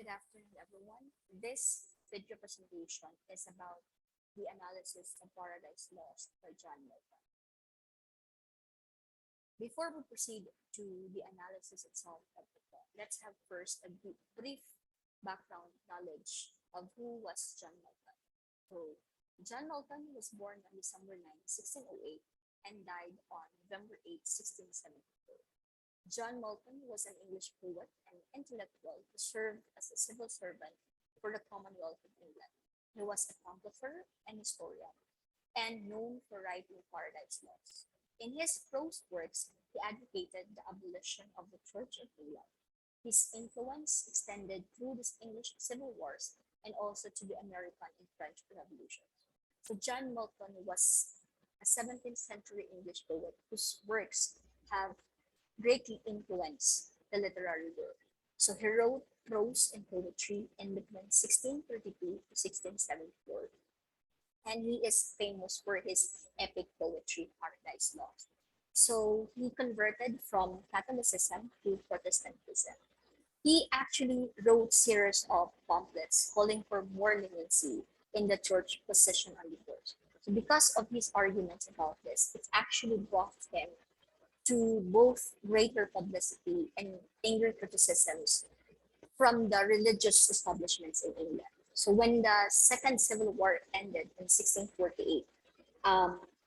Good afternoon, everyone. This video presentation is about the analysis of Paradise Lost by John Milton. Before we proceed to the analysis itself of the book, let's have first a brief background knowledge of who was John Milton. So, John Milton was born on December 9, 1608 and died on November 8, 1674. John Milton was an English poet and intellectual who served as a civil servant for the Commonwealth of England. He was a chronicler and historian, and known for writing Paradise Lost. In his prose works, he advocated the abolition of the Church of England. His influence extended through the English Civil Wars and also to the American and French Revolutions. So John Milton was a 17th century English poet whose works have greatly influenced the literary world. So he wrote prose and poetry in between 1632 to 1674, and he is famous for his epic poetry, Paradise Lost. So he converted from Catholicism to Protestantism. He actually wrote series of pamphlets calling for more leniency in the church position on divorce. So because of his arguments about this, it actually brought him to both greater publicity and angry criticisms from the religious establishments in England. So when the Second Civil War ended in 1648,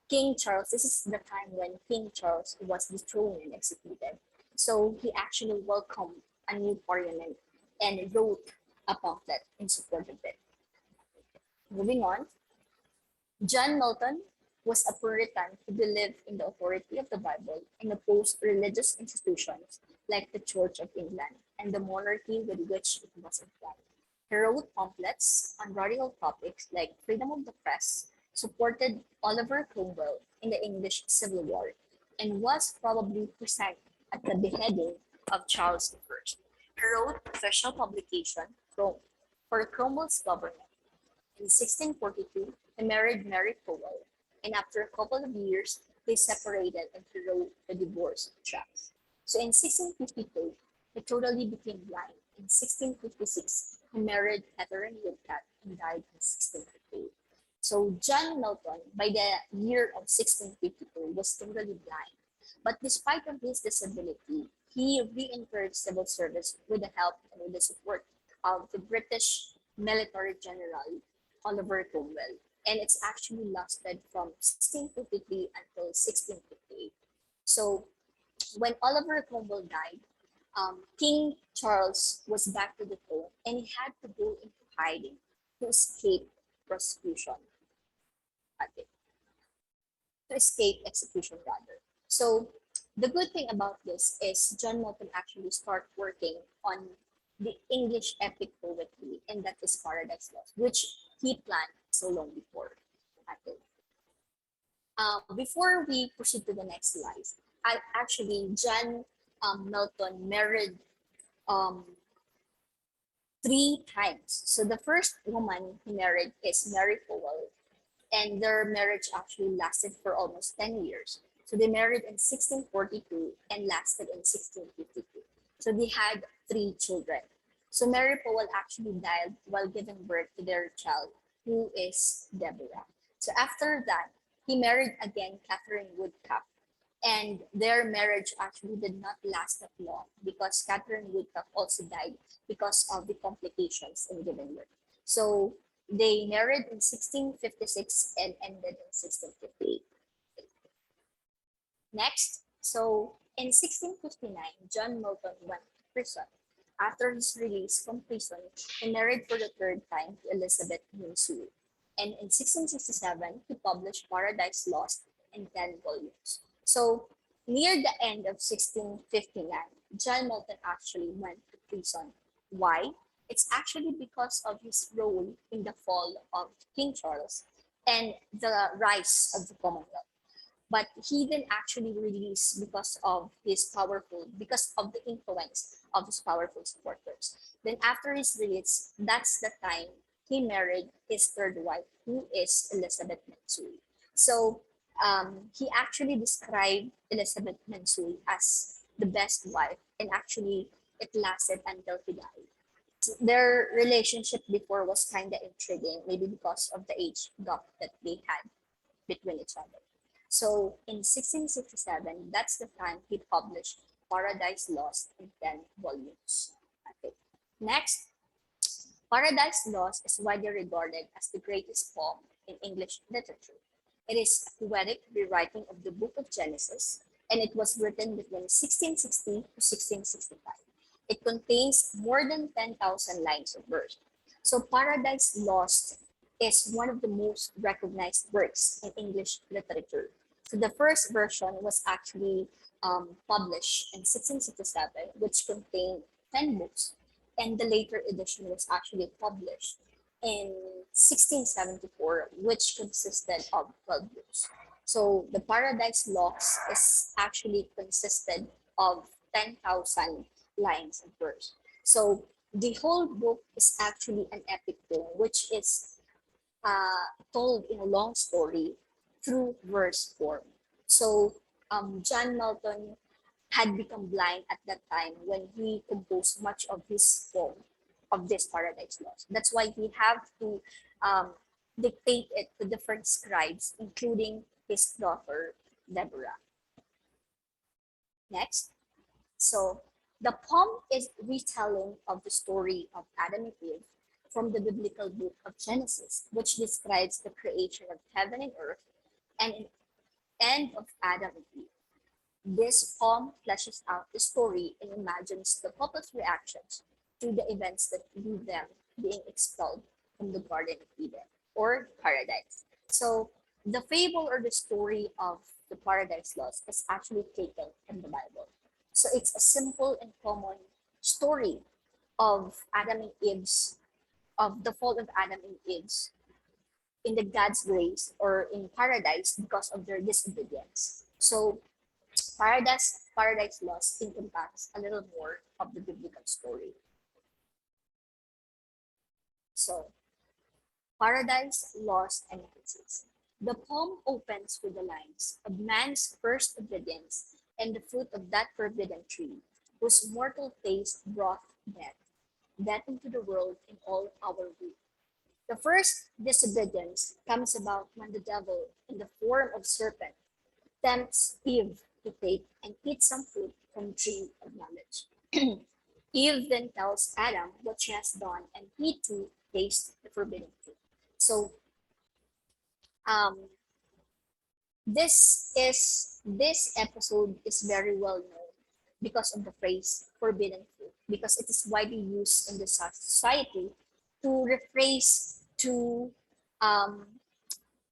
King Charles, this is the time when King Charles was dethroned and executed. So he actually welcomed a new parliament and wrote a pamphlet in support of it. Moving on, John Milton was a Puritan who believed in the authority of the Bible and opposed religious institutions like the Church of England and the monarchy with which it was entwined. He wrote pamphlets on radical topics like freedom of the press, supported Oliver Cromwell in the English Civil War, and was probably present at the beheading of Charles I. He wrote official publication for Cromwell's government. In 1642, he married Mary Powell, and after a couple of years, they separated and he wrote the divorce of Charles. So in 1652, he totally became blind. In 1656, he married Catherine Woodcat and died in 1658. So John Milton, by the year of 1652, was totally blind. But despite of his disability, he re-entered civil service with the help and with the support of the British military general Oliver Cromwell, and it's actually lasted from 1653 until 1658. So when Oliver Cromwell died, King Charles was back to the throne, and he had to go into hiding to escape prosecution. Okay, to escape execution rather. So the good thing about this is John Milton actually started working on the English epic poetry, and that is Paradise Lost, which he planned so long before. Okay. Before we proceed to the next slide, John Milton married um, three times. So the first woman he married is Mary Powell, and their marriage actually lasted for almost 10 years. So they married in 1642 and lasted in 1652. So they had three children. So Mary Powell actually died while giving birth to their child, who is Deborah. So after that, he married again Catherine Woodcock, and their marriage actually did not last that long because Catherine Woodcock also died because of the complications in giving birth. So they married in 1656 and ended in 1658. Next, so in 1659, John Milton went to prison. After his release from prison, he married for the third time to Elizabeth Winslow. And in 1667, he published Paradise Lost in 10 volumes. So near the end of 1659, John Milton actually went to prison. Why? It's actually because of his role in the fall of King Charles and the rise of the Commonwealth. But he didn't actually release because of the influence of his powerful supporters. Then after his release, that's the time he married his third wife, who is Elizabeth Mensui. So he actually described Elizabeth Mensui as the best wife, and actually it lasted until he died. Their relationship before was kind of intriguing, maybe because of the age gap that they had between each other. So in 1667, that's the time he published Paradise Lost in 10 volumes. Okay. Next, Paradise Lost is widely regarded as the greatest poem in English literature. It is a poetic rewriting of the book of Genesis, and it was written between 1660 to 1665. It contains more than 10,000 lines of verse. So Paradise Lost is one of the most recognized works in English literature. So the first version was actually published in 1667, which contained 10 books, and the later edition was actually published in 1674, which consisted of 12 books. So the Paradise Lost is actually consisted of 10,000 lines of verse. So the whole book is actually an epic poem, which is told in a long story through verse form. So John Milton had become blind at that time when he composed much of his poem of this Paradise Lost. That's why he have to um, dictate it to different scribes, including his daughter Deborah. Next, so the poem is retelling of the story of Adam and Eve from the biblical book of Genesis, which describes the creation of heaven and earth and an end of Adam and Eve. This poem fleshes out the story and imagines the couple's reactions to the events that lead them being expelled from the Garden of Eden or paradise. So the fable or the story of the Paradise Lost is actually taken from the Bible. So it's a simple and common story of Adam and Eve's, of the fall of Adam and Eve's in the God's grace or in paradise because of their disobedience. So Paradise Lost encompasses a little more of the biblical story. So Paradise Lost analysis. The poem opens with the lines of man's first obedience and the fruit of that forbidden tree, whose mortal taste brought death, death into the world in all our weak. The first disobedience comes about when the devil, in the form of serpent, tempts Eve to take and eat some fruit from the tree of knowledge. Eve then tells Adam what she has done, and he too tastes the forbidden fruit. So um, this episode is very well known because of the phrase forbidden fruit, because it is widely used in the society to rephrase to um,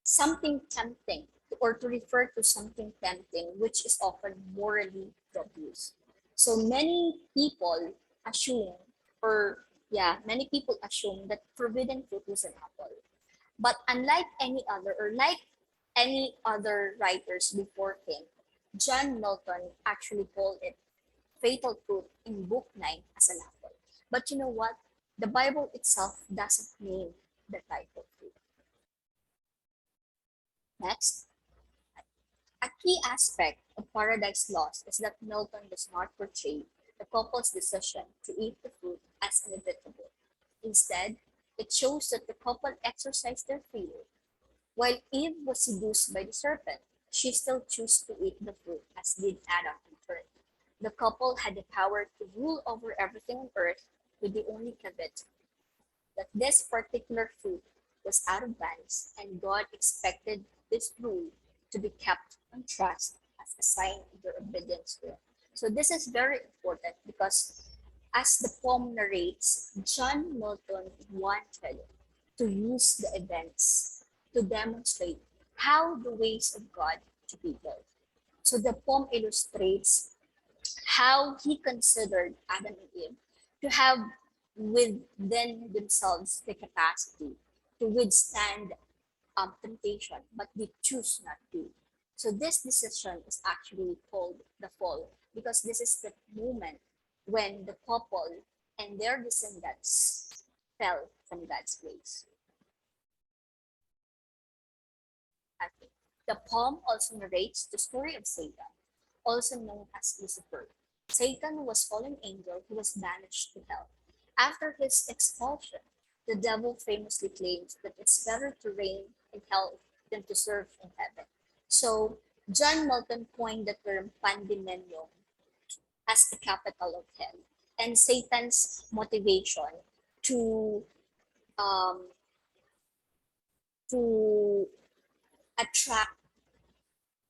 something tempting or to refer to something tempting which is often morally dubious. So many people assume that forbidden fruit was an apple. But unlike any other or like any other writers before him, John Milton actually called it fatal fruit in book 9 as an apple. But you know what? The Bible itself doesn't name the type of fruit. Next, a key aspect of Paradise Lost is that Milton does not portray the couple's decision to eat the fruit as inevitable. Instead, it shows that the couple exercised their free will. While Eve was seduced by the serpent, she still chose to eat the fruit, as did Adam in turn. The couple had the power to rule over everything on earth, with the only caveat that this particular fruit was out of bounds, and God expected this rule to be kept on trust as a sign of their obedience to Him. So this is very important because, as the poem narrates, John Milton wanted to use the events to demonstrate how the ways of God to be built. So the poem illustrates how he considered Adam and Eve to have within themselves the capacity to withstand temptation, but they choose not to. So this decision is actually called the fall because this is the moment when the couple and their descendants fell from God's grace. Okay. The poem also narrates the story of Satan, also known as Lucifer. Satan was fallen angel who was banished to hell. After his expulsion, the devil famously claims that it's better to reign in hell than to serve in heaven. So John Milton coined the term pandemonium as the capital of hell, and Satan's motivation to um, to attract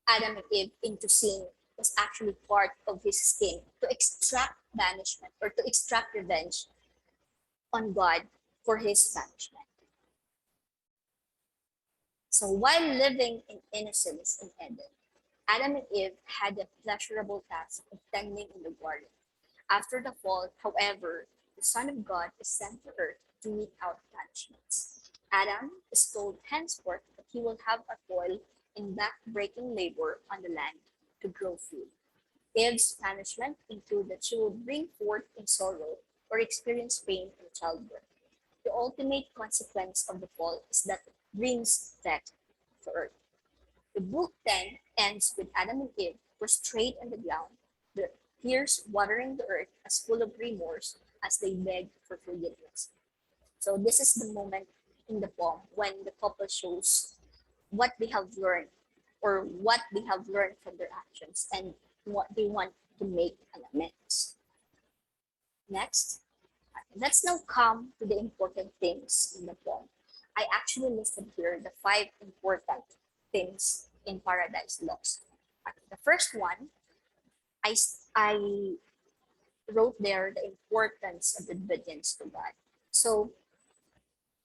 Adam and Eve into sin was actually part of his scheme to extract banishment or to extract revenge on God for his punishment. So while living in innocence in Eden, Adam and Eve had the pleasurable task of tending in the garden. After the fall, however, the Son of God is sent to earth to mete out punishments. Adam is told henceforth that he will have a toil in back-breaking labor on the land to grow food. Eve's punishment include that she will bring forth in sorrow or experience pain in childbirth. The ultimate consequence of the fall is that it brings death to earth. The book then ends with Adam and Eve prostrate on the ground, their tears watering the earth as full of remorse as they beg for forgiveness. So this is the moment in the poem when the couple shows what they have learned or what they have learned from their actions and what they want to make an amends. Next, let's now come to the important things in the poem. I actually listed here the 5 important things in Paradise Lost. The first one, I wrote there the importance of obedience to God. So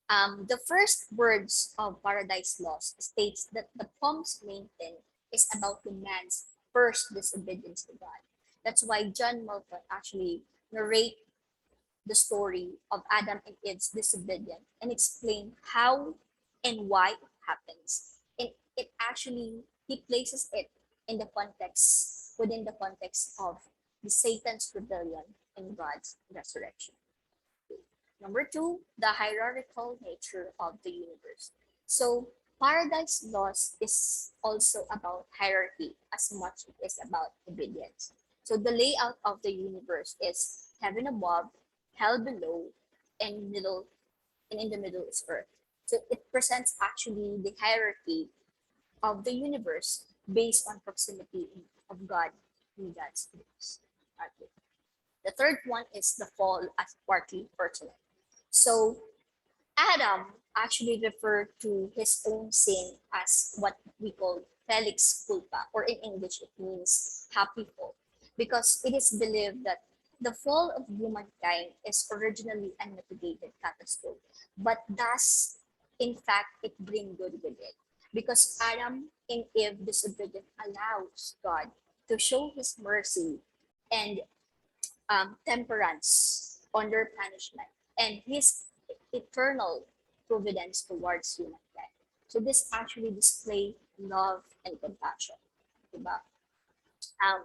the first words of Paradise Lost states that the poem's main theme is about the man's first disobedience to God. That's why John Milton actually narrate the story of Adam and Eve's disobedience and explain how and why it happens. And it actually, he places it in the context, within the context of the Satan's rebellion and God's resurrection. Number two, the hierarchical nature of the universe. So Paradise Lost is also about hierarchy as much as it is about obedience. So the layout of the universe is heaven above, hell below, and middle, and in the middle is earth. So it presents actually the hierarchy of the universe based on proximity of God in God's place. Okay. The third one is the fall as partly personal. So Adam actually referred to his own sin as what we call felix culpa, or in English it means happy fall, because it is believed that the fall of humankind is originally unmitigated catastrophe, but does in fact it bring good with it, because Adam and Eve disobedience allows God to show his mercy and temperance on their punishment and his eternal providence towards humankind. So this actually display love and compassion. Diba? Um,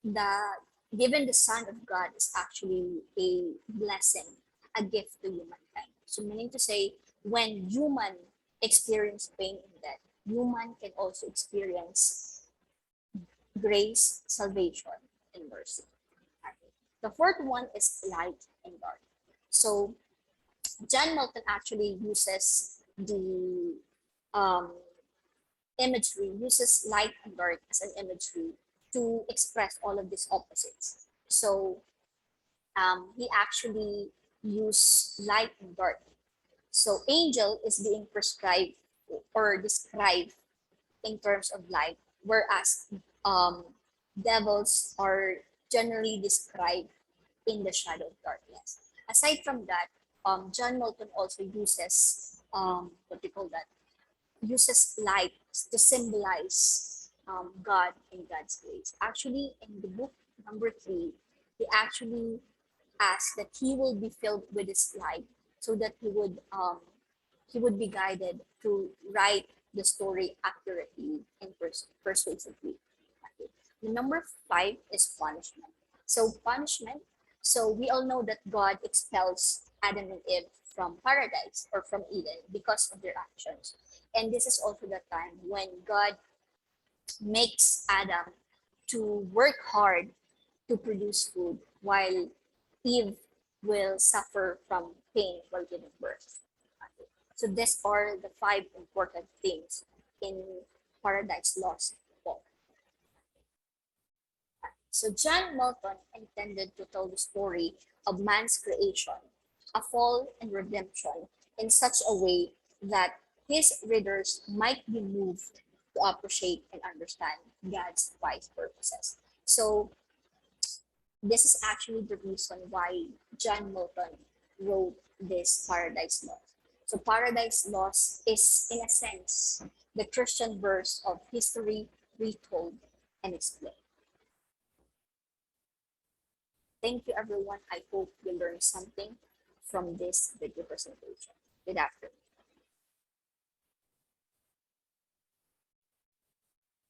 the given the Son of God is actually a blessing, a gift to humankind. So meaning to say, when human experience pain and death, human can also experience grace, salvation, and mercy. Okay. The fourth one is light and dark. So John Milton actually uses the um, imagery, uses light and dark as an imagery to express all of these opposites. So he actually used light and dark. So angel is being prescribed or described in terms of light, whereas um, devils are generally described in the shadow of darkness. Aside from that, John Milton also uses what do you call that? Uses light to symbolize God and God's grace. Actually, in the book number 3, he actually asks that he will be filled with his light so that he would be guided to write the story accurately and persuasively. Okay. The number 5 is punishment. So punishment. So we all know that God expels Adam and Eve from paradise or from Eden because of their actions. And this is also the time when God makes Adam to work hard to produce food, while Eve will suffer from pain while giving birth. Okay. So these are the five important things in Paradise Lost book. So John Milton intended to tell the story of man's creation, a fall and redemption in such a way that his readers might be moved to appreciate and understand God's wise purposes. So this is actually the reason why John Milton wrote this Paradise Lost. So Paradise Lost is, in a sense, the Christian verse of history retold and explained. Thank you, everyone. I hope you learned something from this video presentation. Good afternoon.